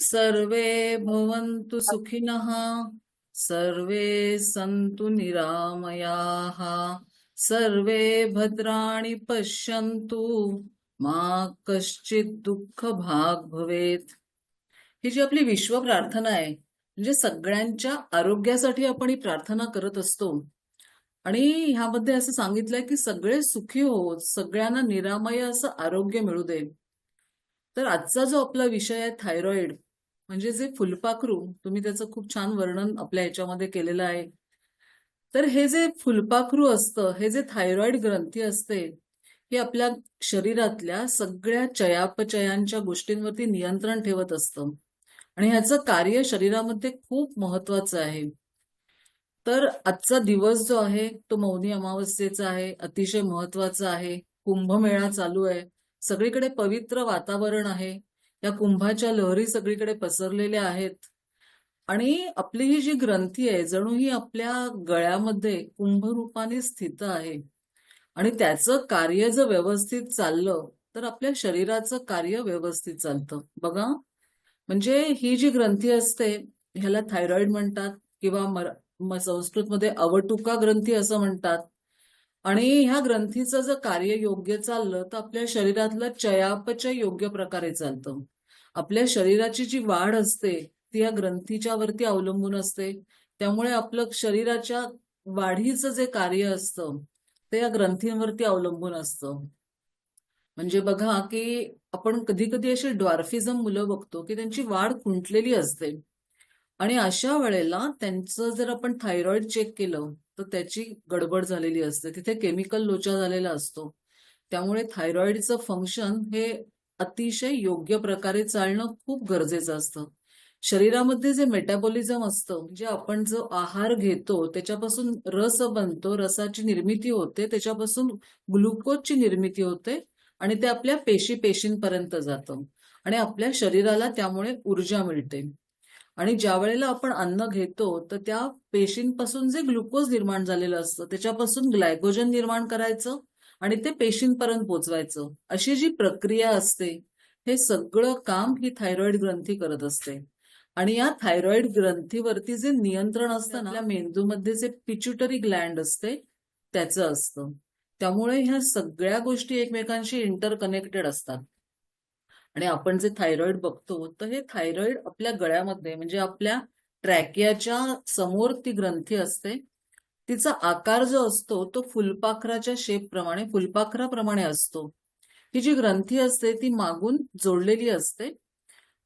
सर्वे भवन्तु सुखिनः, सर्वे सन्तु निरामयाः, सर्वे भद्राणि पश्यन्तु, मा कश्चित् दुःखभाग् भवेत्. ही जी आपली विश्व प्रार्थना आहे, म्हणजे सगळ्यांच्या आरोग्यासाठी आपण ही प्रार्थना करत असतो. आणि ह्यामध्ये असं सांगितलंय की सगळे सुखी हो, सगळ्यांना निरामय असं आरोग्य मिळू दे. तर आजचा जो आपला विषय आहे थायरॉइड, म्हणजे जे फुलपाखरू, तुम्ही त्याचं खूप छान वर्णन आपल्या ह्याच्यामध्ये केलेलं आहे. तर हे जे फुलपाखरू असतं, हे जे थायरॉइड ग्रंथी असते, हे आपल्या शरीरातल्या सगळ्या चयापचयांच्या गोष्टींवरती नियंत्रण ठेवत असतं. आणि ह्याचं कार्य शरीरामध्ये खूप महत्वाचं आहे. तर आजचा दिवस जो आहे तो मौनी अमावस्येचा आहे, अतिशय महत्वाचा आहे. कुंभमेळा चालू आहे, सगळीकडे पवित्र वातावरण आहे, या कुंभाच्या लहरी सगळीकडे पसरलेल्या आहेत. आणि आपली ही जी ग्रंथी आहे जणू ही आपल्या गळ्यामध्ये कुंभरूपाने स्थित आहे. आणि त्याचं कार्य जर व्यवस्थित चाललं तर आपल्या शरीराचं कार्य व्यवस्थित चालतं बघा. म्हणजे ही जी ग्रंथी असते ह्याला थायरॉइड म्हणतात, किंवा संस्कृतमध्ये अवटुका ग्रंथी असं म्हणतात. आणि ह्या ग्रंथीचं जर कार्य योग्य चाललं तर आपल्या शरीरातलं चयापचय योग्य प्रकारे चालतं. आपल्या शरीराची जी वाढ असते ती या ग्रंथीच्या वरती अवलंबून असते. त्यामुळे आपलं शरीराच्या वाढीचं जे कार्य असतं ते या ग्रंथींवरती अवलंबून असतं. म्हणजे बघा की आपण कधी कधी अशी ड्वार्फिझम मुलं बघतो की त्यांची वाढ खुंटलेली असते. आणि अशा वेळेला त्यांचं जर आपण थायरॉइड चेक केलं तर त्याची गडबड झालेली असते, तिथे केमिकल लोचा झालेला असतो. त्यामुळे थायरॉइडचं फंक्शन हे अतिशय योग्य प्रकारे चालणं खूप गरजेचं असतं. शरीरामध्ये जे मेटाबॉलिझम असतं, म्हणजे आपण जो आहार घेतो त्याच्यापासून रस बनतो, रसाची निर्मिती होते, त्याच्यापासून ग्लुकोजची निर्मिती होते आणि ते आपल्या पेशींपर्यंत जातं आणि आपल्या शरीराला त्यामुळे ऊर्जा मिळते. आणि ज्या वेळेला आपण अन्न घेतो तर त्या पेशींपासून जे ग्लुकोज निर्माण झालेलं असतं त्याच्यापासून ग्लायकोजन निर्माण करायचं आणि ते पेशींपर्यंत पोचवायचं, अशी जी प्रक्रिया असते हे सगळं काम ही थायरॉइड ग्रंथी करत असते. आणि या थायरॉइड ग्रंथीवरती जे नियंत्रण असतं ना, आपल्या मेंदूमध्ये जे पिच्युटरी ग्लँड असते त्याचं असतं. त्यामुळे ह्या सगळ्या गोष्टी एकमेकांशी इंटरकनेक्टेड असतात. आणि आपण जे थायरॉइड बघतो तर हे थायरॉइड आपल्या गळ्यामध्ये, म्हणजे आपल्या ट्रॅकियाच्या समोर ती ग्रंथी असते. तिचा आकार जो असतो तो फुलपाखराच्या फुलपाखराप्रमाणे असतो. ही जी ग्रंथी असते ती मागून जोडलेली असते.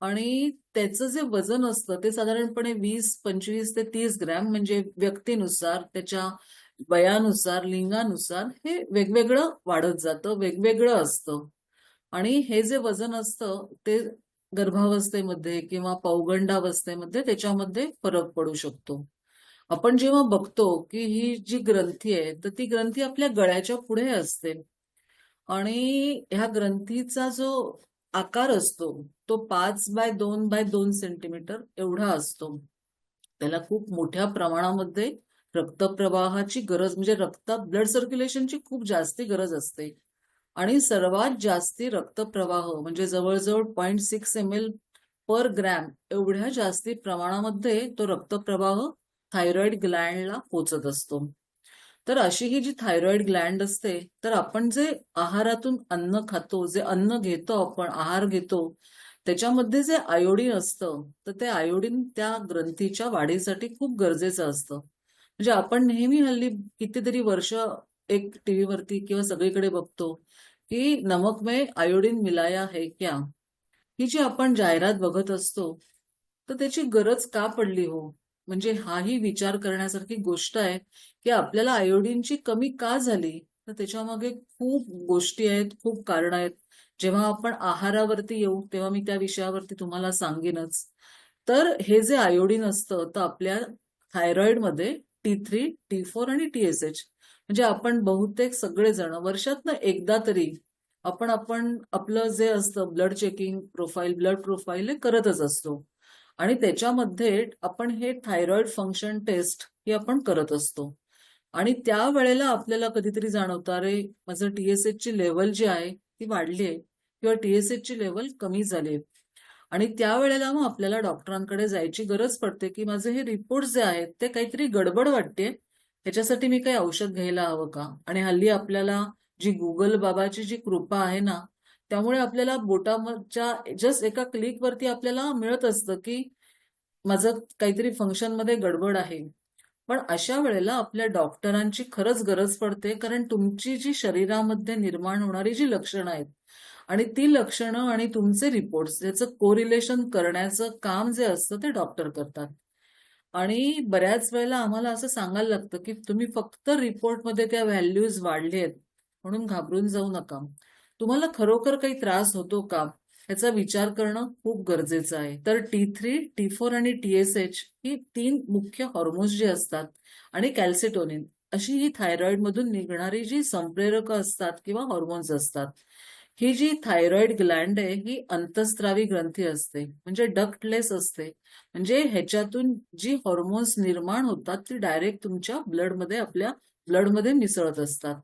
आणि त्याचं जे वजन असतं ते साधारणपणे 20-25 ते 30 ग्रॅम, म्हणजे व्यक्तीनुसार, त्याच्या वयानुसार, लिंगानुसार हे वेगवेगळं वाढत जातं, वेगवेगळं असतं. आणि हे जे वजन असतं ते गर्भावस्थेमध्ये किंवा पौगंडावस्थेमध्ये त्याच्यामध्ये फरक पडू शकतो. आपण जेव्हा बघतो की ही जी ग्रंथी आहे तर ती ग्रंथी आपल्या गळ्याच्या पुढे असते. आणि ह्या ग्रंथीचा जो आकार असतो तो 5 बाय 2 बाय 2 सेंटीमीटर एवढा असतो. त्याला खूप मोठ्या प्रमाणामध्ये रक्तप्रवाहाची गरज, म्हणजे ब्लड सर्क्युलेशनची खूप जास्ती गरज असते. आणि सर्वात जास्ती रक्तप्रवाह म्हणजे जवळजवळ 0.6 ml/ग्रॅम एवढ्या जास्ती प्रमाणामध्ये तो रक्तप्रवाह थायरॉइड ग्लँडला पोचत असतो. तर अशी ही जी थायरॉइड ग्लँड असते, तर आपण जे आहारातून अन्न खातो, जे अन्न घेतो, आपण आहार घेतो, त्याच्यामध्ये जे आयोडीन असतं तर ते आयोडीन त्या ग्रंथीच्या वाढीसाठी खूप गरजेचं असतं. म्हणजे आपण नेहमी हल्ली कितीतरी वर्ष एक टीव्ही वरती किंवा सगळीकडे बघतो की नमक में आयोडीन मिलाया है क्या, ही जी आपण जाहिरात बघत असतो तर त्याची गरज का पडली हो. म्हणजे हाही विचार करण्यासारखी गोष्ट आहे की आपल्याला आयोडीनची कमी का झाली. तर त्याच्यामागे खूप गोष्टी आहेत, खूप कारण आहेत. जेव्हा आपण आहारावरती येऊ तेव्हा मी त्या विषयावरती तुम्हाला सांगेनच. तर हे जे आयोडीन असतं तर आपल्या थायरॉइडमध्ये T3, T4 आणि TSH, म्हणजे आपण बहुतेक सगळेजण वर्षातनं एकदा तरी आपण आपण आपलं जे असतं blood checking profile, blood profile हे करतच असतो. आणि त्याच्यामध्ये आपण हे थायरॉइड फंक्शन टेस्ट ही आपण करत असतो. आणि त्या वेळेला आपल्याला कधीतरी जाणवतं, अरे माझं TSH ची लेवल जी आहे ती वाढली आहे किंवा TSH ची लेवल कमी झाली आहे. आणि त्यावेळेला मग आपल्याला डॉक्टरांकडे जायची गरज पडते, की माझे हे रिपोर्ट्स जे आहेत ते काहीतरी गडबड वाटते. ह्याच्यासाठी मी काही औषध घ्यायला हवं का? आणि हल्ली आपल्याला जी गुगल बाबाची जी कृपा आहे ना, त्यामुळे आपल्याला बोटाच्या जस्ट एका क्लिकवरती आपल्याला मिळत असतं, की माझं काहीतरी फंक्शनमध्ये गडबड आहे. पण अशा वेळेला आपल्या डॉक्टरांची खरंच गरज पडते, कारण तुमची जी शरीरामध्ये निर्माण होणारी जी लक्षणं आहेत आणि ती लक्षणं आणि तुमचे रिपोर्ट्स याचं कोरिलेशन करण्याचं काम जे असतं ते डॉक्टर करतात. आणि बऱ्याच वेळेला आम्हाला असं सांगायला लागतं, की तुम्ही फक्त रिपोर्टमध्ये त्या व्हॅल्यूज वाढलेत म्हणून घाबरून जाऊ नका. तुम्हाला खरोखर काही त्रास होतो का? याचा विचार करणं खूप गरजेचं आहे. तर T3, T4 आणि TSH ही 3 मुख्य हॉर्मोन्स जे असतात आणि कॅल्सिटोनिन अशी ही थायरॉइडमधून निघणारी जी संप्रेरकं असतात किंवा हॉर्मोन्स असतात. ही जी थायरॉइड ग्लँड आहे ही अंतःस्रावी ग्रंथी असते, म्हणजे डक्टलेस असते. म्हणजे ह्याच्यातून जी हॉर्मोन्स निर्माण होतात ती डायरेक्ट तुमच्या आपल्या ब्लडमध्ये मिसळत असतात.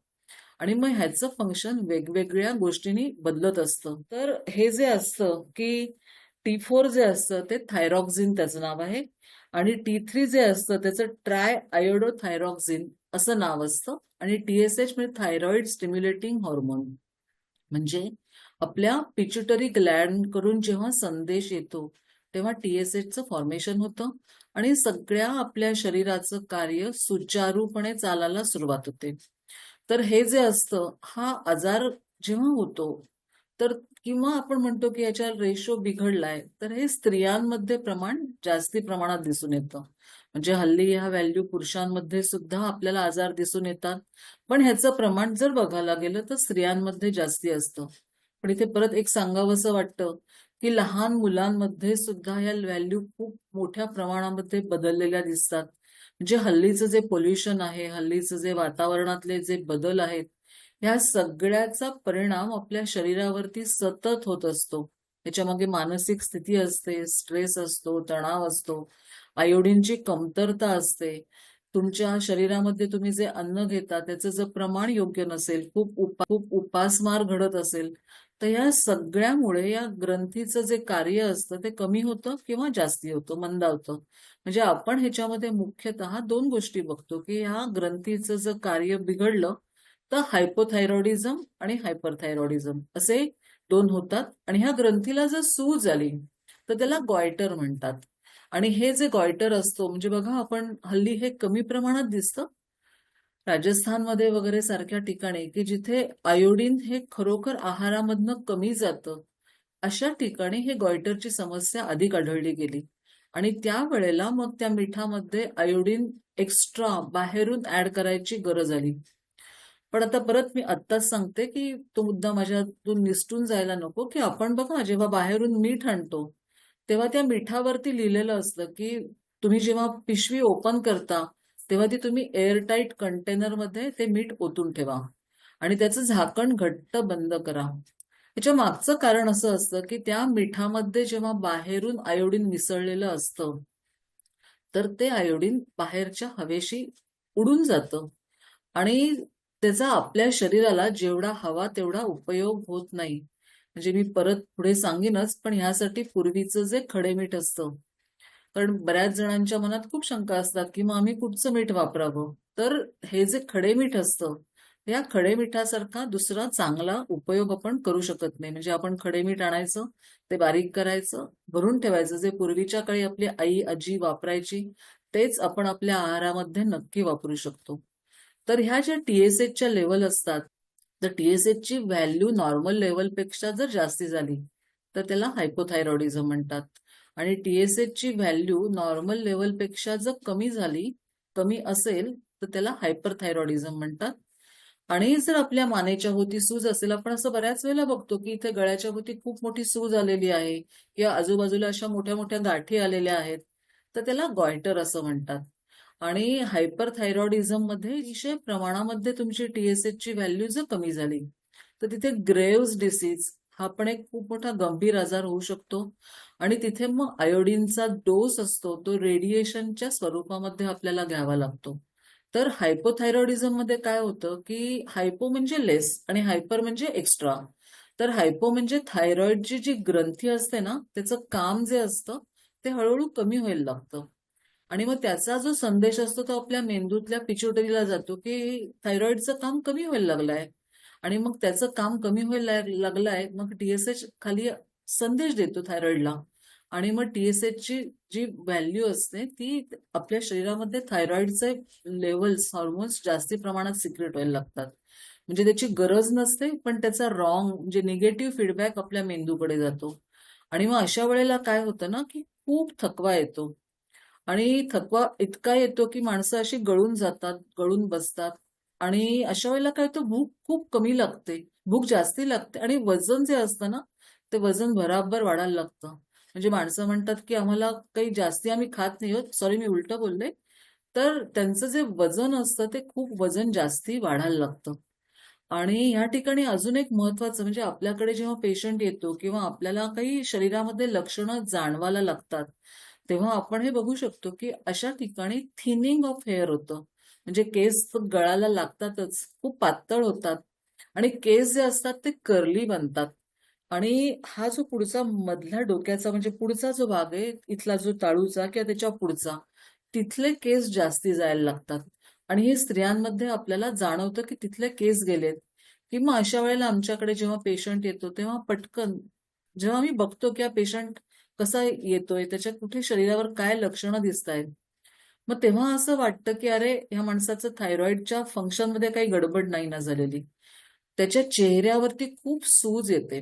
आणि मग ह्याचं फंक्शन वेगवेगळ्या गोष्टींनी बदलत असतं. तर हे जे असतं की T4 जे असतं ते थायरॉक्झिन त्याचं नाव आहे आणि T3 जे असतं त्याचं ट्राय आयोडोथायरॉक्झिन असं नाव असतं आणि TSH म्हणजे थायरॉइड स्टिम्युलेटिंग हॉर्मोन. म्हणजे आपल्या पिच्युटरी ग्लँड कडून जेव्हा संदेश येतो तेव्हा TSHचं फॉर्मेशन होतं आणि सगळ्या आपल्या शरीराचं कार्य सुचारूपणे चालायला सुरुवात होते. तर हे जे असतं हा आजार जेव्हा होतो तर किंवा आपण म्हणतो की याच्या रेशो बिघडलाय तर हे स्त्रियांमध्ये प्रमाण जास्ती प्रमाणात दिसून येतं. म्हणजे हल्ली ह्या व्हॅल्यू पुरुषांमध्ये सुद्धा आपल्याला आजार दिसून येतात. पण ह्याचं प्रमाण जर बघायला गेलं तर स्त्रियांमध्ये जास्ती असतं. पण इथे परत एक सांगावंसं वाटतं की लहान मुलांमध्ये सुद्धा ह्या व्हॅल्यू खूप मोठ्या प्रमाणामध्ये बदललेल्या दिसतात. म्हणजे हल्लीचं जे पोल्युशन आहे, हल्लीचं जे वातावरणातले जे बदल आहेत, ह्या सगळ्याचा परिणाम आपल्या शरीरावरती सतत होत असतो. त्याच्यामागे मानसिक स्थिती असते, स्ट्रेस असतो, तणाव असतो, आयोडीनची कमतरता असते. तुमच्या शरीरामध्ये तुम्ही जे अन्न घेता त्याचं जर प्रमाण योग्य नसेल, खूप उपासमार घडत असेल, तर या सगळ्यामुळे या ग्रंथीचं जे कार्य असतं ते कमी होतं किंवा जास्ती होतं, मंदावतं. म्हणजे आपण ह्याच्यामध्ये मुख्यतः 2 गोष्टी बघतो, की ह्या ग्रंथीचं जर कार्य बिघडलं, तर हायपोथायरॉइडिझम आणि हायपरथायरॉइडिझम असे 2 होतात आणि ह्या ग्रंथीला जर सूज आली, तर त्याला गॉयटर म्हणतात. आणि हे जे गॉयटर असतो म्हणजे बघा आपण हल्ली हे कमी प्रमाणात दिसतं. राजस्थानमध्ये वगैरे सारख्या ठिकाणी, की जिथे आयोडीन हे खरोखर आहारामधनं कमी जातं, अशा ठिकाणी हे गॉयटरची समस्या अधिक आढळली गेली. आणि त्यावेळेला मग त्या मिठामध्ये आयोडीन एक्स्ट्रा बाहेरून ऍड करायची गरज आली. पण आता परत मी आत्ताच सांगते, की तो मुद्दा माझ्यातून निसटून जायला नको, की आपण बघा जेव्हा बाहेरून मीठ आणतो, तेव्हा त्या मिठावरती लिहिलेलं असतं, की तुम्ही जेव्हा पिशवी ओपन करता, तेव्हा ती तुम्ही एअरटाईट कंटेनरमध्ये ते मीठ ओतून ठेवा आणि त्याचं झाकण घट्ट बंद करा. ह्याच्या मागचं कारण असं असतं, की त्या मिठामध्ये जेव्हा बाहेरून आयोडीन मिसळलेलं असतं, तर ते आयोडीन बाहेरच्या हवेशी उडून जातं आणि त्याचा आपल्या शरीराला जेवढा हवा तेवढा उपयोग होत नाही. म्हणजे मी परत पुढे सांगेनच, पण ह्यासाठी पूर्वीचं जे खडे मीठ असतं, कारण बऱ्याच जणांच्या मनात खूप शंका असतात, की मग आम्ही कुठचं मीठ वापरावं? तर हे जे खडे मीठ असतं, या खडे मिठासारखा दुसरा चांगला उपयोग आपण करू शकत नाही. म्हणजे आपण खडे मीठ आणायचं, ते बारीक करायचं, भरून ठेवायचं. जे पूर्वीच्या काळी आपली आई, आजी वापरायची, तेच आपण आपल्या आहारामध्ये नक्की वापरू शकतो. तर ह्या ज्या TSHच्या लेव्हल असतात, तर TSHची व्हॅल्यू नॉर्मल लेव्हलपेक्षा जर जास्ती झाली, तर त्याला हायपोथायरॉइडिझम म्हणतात. आणि TSHची व्हॅल्यू नॉर्मल लेव्हलपेक्षा जर कमी असेल, तर त्याला हायपरथायरॉइडिझम म्हणतात. आणि जर आपल्या मानेच्या भोवती सूज असेल, आपण असं बऱ्याच वेळेला बघतो, की इथे गळ्याच्या भोवती खूप मोठी सूज आलेली आहे किंवा आजूबाजूला अशा मोठ्या-मोठ्या गाठी आलेल्या आहेत, तर त्याला गॉयटर असं म्हणतात. आणि हायपरथायरॉइडिझममध्ये अतिशय प्रमाणामध्ये तुमची TSHची व्हॅल्यू जर कमी झाली, तर तिथे ग्रेव्हज डिसीज हा पण एक खूप मोठा गंभीर आजार होऊ शकतो आणि तिथे मग आयोडीनचा डोस असतो तो रेडिएशनच्या स्वरूपामध्ये आपल्याला घ्यावा लागतो. तर हायपोथायरॉइडिझम मध्ये काय होतं, की हायपो म्हणजे लेस आणि हायपर म्हणजे एक्स्ट्रा. तर हायपो म्हणजे थायरॉइडची जी ग्रंथी असते ना, त्याचं काम जे असतं ते हळूहळू कमी व्हायला लागतं. आणि मग त्याचा जो संदेश असतो तो आपल्या मेंदूतल्या पिट्युटरीला जातो, की थायरॉइडचं काम कमी व्हायला लागलंय. आणि मग त्याचं काम कमी व्हायला लागलंय, मग टीएसएच खाली संदेश देतो थायरॉइडला. आणि मग टीएसएचची जी व्हॅल्यू असते ती आपल्या शरीरामध्ये थायरॉइडचे लेवल्स, हॉर्मोन्स जास्ती प्रमाणात सिक्रेट व्हायला लागतात. म्हणजे त्याची गरज नसते, पण त्याचा रॉंग म्हणजे निगेटिव्ह फीडबॅक आपल्या मेंदूकडे जातो. आणि मग अशा वेळेला काय होतं ना, की खूप थकवा येतो. आणि थकवा इतका येतो की माणसं अशी गळून जातात, गळून बसतात. आणि अशा वेळेला काय होतं, भूक खूप कमी लागते, भूक जास्ती लागते आणि वजन जे असतं ना, ते वजन भराभर वाढायला लागतं. म्हणजे माणसं म्हणतात की आम्हाला काही जास्ती आम्ही खात नाही होत, सॉरी मी उलटं बोलले. तर त्यांचं जे वजन असतं ते खूप वजन जास्ती वाढायला लागतं. आणि ह्या ठिकाणी अजून एक महत्वाचं म्हणजे आपल्याकडे जेव्हा पेशंट येतो किंवा आपल्याला काही शरीरामध्ये लक्षणं जाणवायला लागतात, तेव्हा आपण हे बघू शकतो की अशा ठिकाणी थिनिंग ऑफ हेअर होतं. म्हणजे केस गळायला लागतातच, खूप पातळ होतात आणि केस जे असतात ते कर्ली बनतात. आणि हा जो पुढचा मधल्या डोक्याचा म्हणजे पुढचा जो भाग आहे, इथला जो ताळूचा किंवा त्याच्या पुढचा, तिथले केस जास्ती जायला लागतात. आणि हे स्त्रियांमध्ये आपल्याला जाणवतं की तिथले केस गेलेत. किंवा अशा वेळेला आमच्याकडे जेव्हा पेशंट येतो तेव्हा पटकन जेव्हा आम्ही बघतो की हा पेशंट कसा येतोय, त्याच्या कुठे शरीरावर काय लक्षणं दिसतायत, मग तेव्हा असं वाटतं की अरे ह्या माणसाचं थायरॉइडच्या फंक्शनमध्ये काही गडबड नाही ना झालेली. त्याच्या चेहऱ्यावरती खूप सूज येते.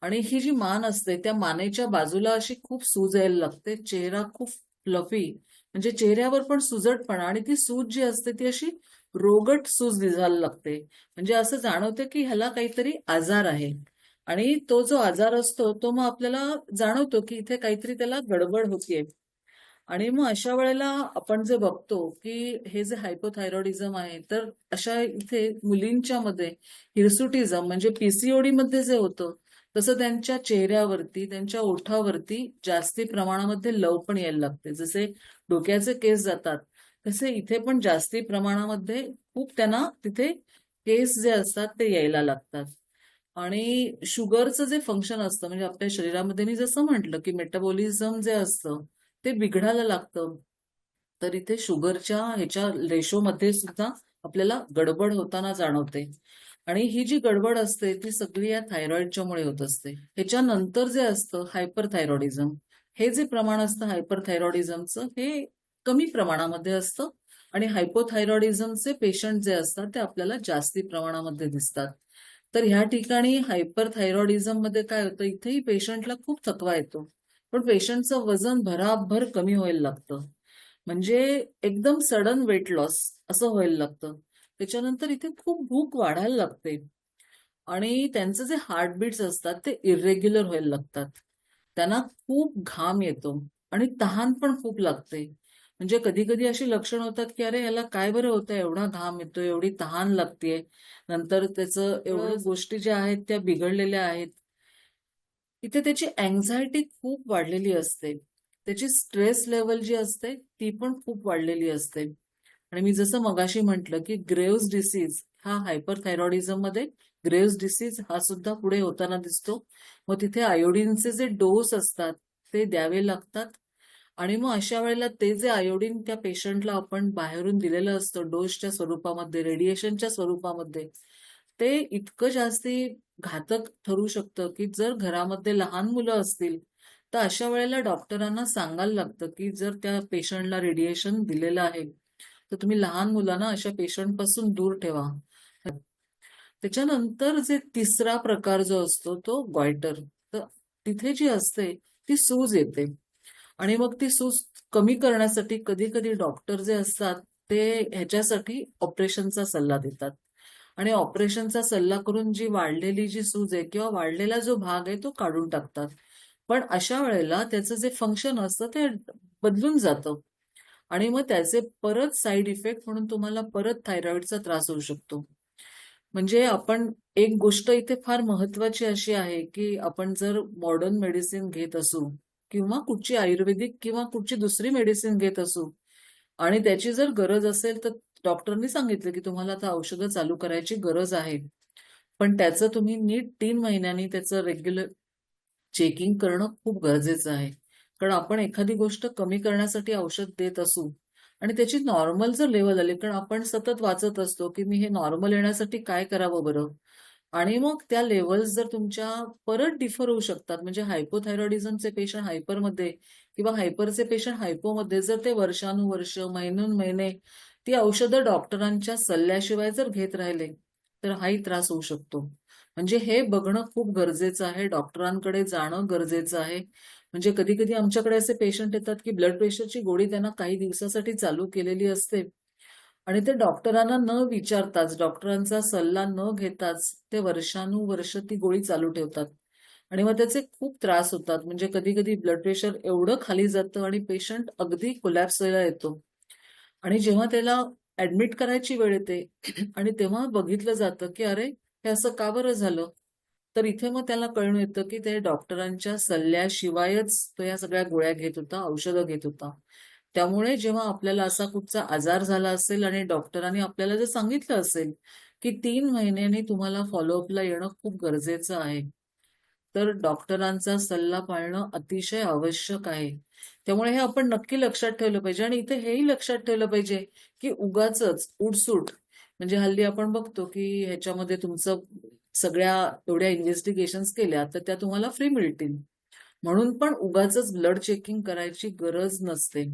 आणि ही जी मान असते त्या मानेच्या बाजूला अशी खूप सूज यायला लागते. चेहरा खूप फ्लफी म्हणजे चेहऱ्यावर पण सुजटपणा आणि ती सूज जी असते ती अशी रोगट सूज दिसायला लागते. म्हणजे असं जाणवतं की ह्याला काहीतरी आजार आहे. आणि तो जो आजार असतो तो मग आपल्याला जाणवतो की इथे काहीतरी त्याला गडबड होतीये. आणि मग अशा वेळेला आपण जे बघतो की हे जे हायपोथायरॉइडिझम आहे तर अशा इथे मुलींच्या मध्ये हिरसुटिझम म्हणजे पीसीओडी मध्ये जे होतं तसं त्यांच्या चेहऱ्यावरती त्यांच्या ओठावरती जास्ती प्रमाणामध्ये लव पण यायला लागते. जसे डोक्याचे केस जातात तसे इथे पण जास्ती प्रमाणामध्ये खूप त्यांना तिथे केस जे असतात ते यायला लागतात. आणि शुगरचं जे फंक्शन असतं म्हणजे आपल्या शरीरामध्ये मी जसं म्हटलं की मेटाबॉलिझम जे असतं ते बिघडायला लागतं. तर इथे शुगरच्या ह्याच्या रेशोमध्ये सुद्धा आपल्याला गडबड होताना जाणवते. आणि ही जी गडबड असते ती सगळी या थायरॉइडच्यामुळे होत असते. ह्याच्यानंतर जे असतं हायपरथायरॉइडिझम, हे जे प्रमाण असतं हायपरथायरॉइडिझमचं हे कमी प्रमाणामध्ये असतं. आणि हायपोथायरॉइडिझमचे पेशंट जे असतात ते आपल्याला जास्ती प्रमाणामध्ये दिसतात. तर ह्या ठिकाणी हायपरथायरॉइडिझम मध्ये काय होतं, इथेही पेशंटला खूप थकवा येतो. पण पेशंटचं वजन भराभर कमी व्हायला लागतं. म्हणजे एकदम सडन वेट लॉस असं व्हायला लागतं. त्याच्यानंतर इथे खूप भूक वाढायला लागते. आणि त्यांचे जे हार्टबीट्स असतात ते इर्रेग्युलर व्हायला लागतात. त्यांना खूप घाम येतो आणि तहान पण खूप लागते. म्हणजे कधी कधी अशी लक्षणं होतात की अरे ह्याला काय बरं होतं, एवढा घाम येतो, एवढी तहान लागतेय. नंतर त्याचं एवढं गोष्टी ज्या आहेत त्या बिघडलेल्या आहेत. इथे त्याची अँझायटी खूप वाढलेली असते. त्याची स्ट्रेस लेवल जी असते ती पण खूप वाढलेली असते. आणि मी जसं मगाशी म्हटलं की ग्रेव्हज डिसीज हा हायपरथायरॉइडिझम मध्ये ग्रेव्हज डिसीज हा सुद्धा पुढे होताना दिसतो. मग तिथे आयोडीनचे जे डोस असतात ते द्यावे लागतात. आणि मग अशा वेळेला ते जे आयोडीन त्या पेशंटला आपण बाहेरून दिलेलं असतं डोसच्या स्वरूपामध्ये, रेडिएशनच्या स्वरूपामध्ये, ते इतकं जास्ती घातक ठरू शकतं की जर घरामध्ये लहान मुलं असतील तर अशा वेळेला डॉक्टरांना सांगायला लागतं की जर त्या पेशंटला रेडिएशन दिलेलं आहे तर तुम्ही लहान मुलांना अशा पेशंट पासून दूर ठेवा. त्याच्यानंतर जे तिसरा प्रकार जो असतो तो गॉयटर. तर तिथे जी असते ती सूज येते. आणि मग ती सूज कमी करण्यासाठी कधी कधी डॉक्टर जे असतात ते ह्याच्यासाठी ऑपरेशनचा सल्ला देतात. आणि ऑपरेशनचा सल्ला करून जी वाढलेली जी सूज आहे किंवा वाढलेला जो भाग आहे तो काढून टाकतात. पण अशा वेळेला त्याचं जे फंक्शन असतं ते बदलून जातं. आणि मग त्याचे परत साईड इफेक्ट म्हणून तुम्हाला परत थायरॉइडचा त्रास होऊ शकतो. म्हणजे आपण एक गोष्ट इथे फार महत्वाची अशी आहे की आपण जर मॉडर्न मेडिसिन घेत असू किंवा कुठची आयुर्वेदिक किंवा कुठची दुसरी मेडिसिन घेत असू आणि त्याची जर गरज असेल तर डॉक्टरनी सांगितलं की तुम्हाला आता औषधं चालू करायची गरज आहे, पण त्याचं तुम्ही नीट 3 महिन्यांनी त्याचं रेग्युलर चेकिंग करणं खूप गरजेचं आहे. कारण आपण एखादी गोष्ट कमी करण्यासाठी औषध देत असू आणि त्याची नॉर्मल जर लेव्हल आली, कारण आपण सतत वाचत असतो, की मी हे नॉर्मल येण्यासाठी काय करावं बरं? आणि मग त्या लेव्हल्स जर तुमच्या परत डिफर होऊ शकतात. म्हणजे हायपोथायरॉइडिझमचे पेशंट हायपरमध्ये किंवा हायपरचे पेशंट हायपोमध्ये जर ते वर्षानुवर्ष, महिनोन-महिने ती औषधं डॉक्टरांच्या सल्ल्याशिवाय जर घेत राहिले, तर हाही त्रास होऊ शकतो. म्हणजे हे बघणं खूप गरजेचं आहे. डॉक्टरांकडे जाणं गरजेचं आहे. म्हणजे कधी-कधी आमच्याकडे असे पेशंट येतात, की ब्लड प्रेशरची गोळी त्यांना काही दिवसासाठी चालू केलेली असते आणि ते डॉक्टरांना न विचारताच, डॉक्टरांचा सल्ला न घेताच ते वर्षानुवर्ष ती गोळी चालू ठेवतात. आणि मग त्याचे खूप त्रास होतात. म्हणजे कधी-कधी ब्लड प्रेशर एवढं खाली जातं आणि पेशंट अगदी कोलॅप्स व्हायला येतो. आणि जेव्हा त्याला ॲडमिट करायची वेळ येते आणि तेव्हा बघितलं जातं, की अरे, हे असं का बरं झालं? तर इथे मग त्याला कळून येतं, की ते डॉक्टरांच्या सल्ल्याशिवायच तो या सगळ्या गोळ्या घेत होता, औषधं घेत होता. त्यामुळे जेव्हा आपल्याला असा कुठचा आजार झाला असेल आणि डॉक्टरांनी आपल्याला जर सांगितलं असेल, की 3 महिन्यांनी तुम्हाला फॉलोअपला येणं खूप गरजेचं आहे. तर डॉक्टरांचा सल्ला पाळणं अतिशय आवश्यक आहे. त्यामुळे हे आपण नक्की लक्षात ठेवलं पाहिजे आणि इथे हेही लक्षात ठेवलं पाहिजे, की उगाचच उठसूट म्हणजे हल्ली आपण बघतो, की ह्याच्यामध्ये तुमचं सगळ्या एवढ्या इन्व्हेस्टिगेशन्स केल्या, तर त्या तुम्हाला फ्री मिळतील. म्हणून पण उगाचच ब्लड चेकिंग करायची गरज नसते.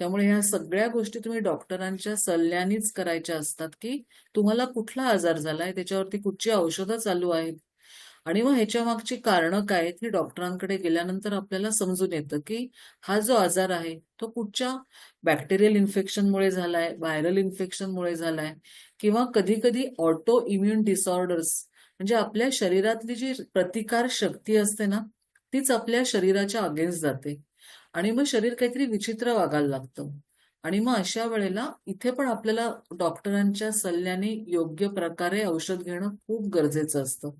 त्यामुळे ह्या सगळ्या गोष्टी तुम्ही डॉक्टरांच्या सल्ल्यानेच करायच्या असतात, की तुम्हाला कुठला आजार झालाय, त्याच्यावरती कुठची औषधं चालू आहेत आणि मग ह्याच्या मागची कारणं काय आहेत, हे डॉक्टरांकडे गेल्यानंतर आपल्याला समजून येतं, की हा जो आजार आहे, तो कुठच्या बॅक्टेरियल इन्फेक्शनमुळे झालाय, व्हायरल इन्फेक्शनमुळे झालाय किंवा कधी-कधी ऑटो इम्युन डिसऑर्डर्स म्हणजे आपल्या शरीरातली जी प्रतिकार शक्ती असते ना, तीच आपल्या शरीराच्या अगेन्स्ट जाते आणि मग शरीर काहीतरी विचित्र वागायला लागतं. आणि मग अशा वेळेला इथे पण आपल्याला डॉक्टरांच्या सल्ल्याने योग्य प्रकारे औषध घेणं खूप गरजेचं असतं.